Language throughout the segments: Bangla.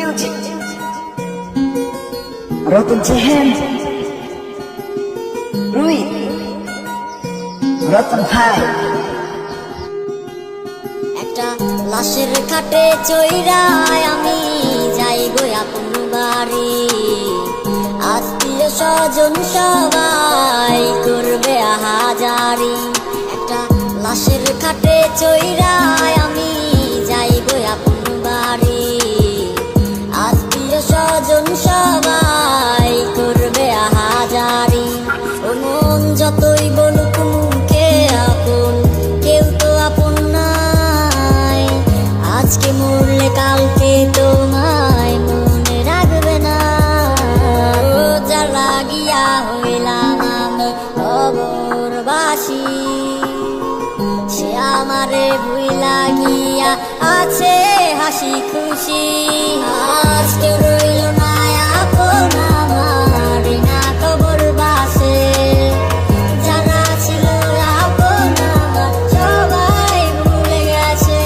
Music. Rotun Chehen. Rui. Rotun Bhai. একটা লাশের খাটে চইরায় আমি যাই গো আপন বাড়ি, আত্মীয় স্বজন সবাই করবে আহাজারি। একটা লাশের খাটে চইরায় আমি যাই গো আপন বাড়ি, আত্মীয় স্বজন সবাই করবে আহাজারি। ও মন যতই বলুক মুখে আপন, কেউ তো আপন নাই। আজকে মরলে কালকে তোমায় মনে রাখবে না। ও যা লাগিয়া হইলাম আমি খবরবাসী, সে আমারে ভুইলা গিয়া আছে হাসি খুশি। আজকে রইল না আপন আমার না খবরবাসে, যারা ছিল আপন আমার সবাই ভুলে গেছে।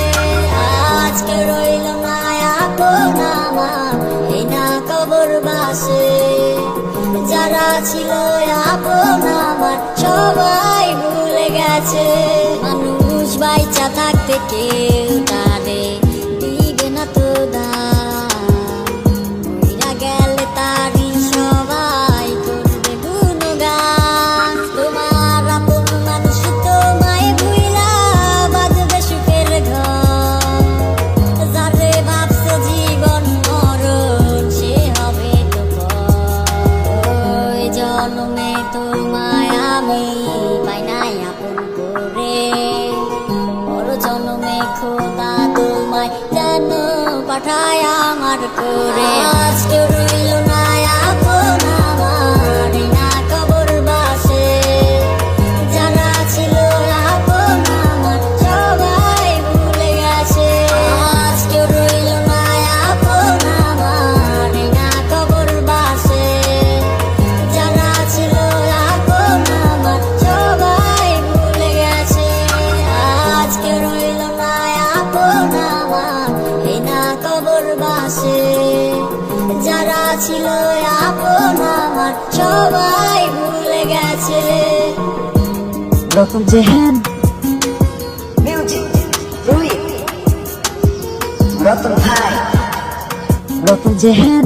আজকে রইল না আপন আমার এই না খবরবাসে, যারা ছিল আপন আমার সবাই ভুলে গেছে। মানুষ বাইচা থাকতে কেউ তারে দিবে না তো দাম, মইরা গেলে তারি সবাই করবে গুণগান। তোমার আপন মানুষ তোমায় ভুইলা বাজবে সুখের ঘর, যারে ভাবছে জীবন মরণ সে হবে তো পর। ওই জন্মে তোমায় আমি পাই নাই আপন করে, বড় জন্মে খোদা তোমায় যেন পাঠায় আমার করে। আজকে রইল না আপন আমার না খবরবাসে, যারা ছিল আপন আমার সবাই ভুলে গেছে। আজকে রইল না আপন আমার না খবরবাসে, যারা ছিল আপন আমার সবাই ভুলে গেছে। আজকে রইল না আপন আমার এই না খবরবাসে, যারা ছিল আপন আমার সবাই ভুলে গেছে। Rotun Chehen. Music. Rui. Rotun Bhai. Rotun Chehen.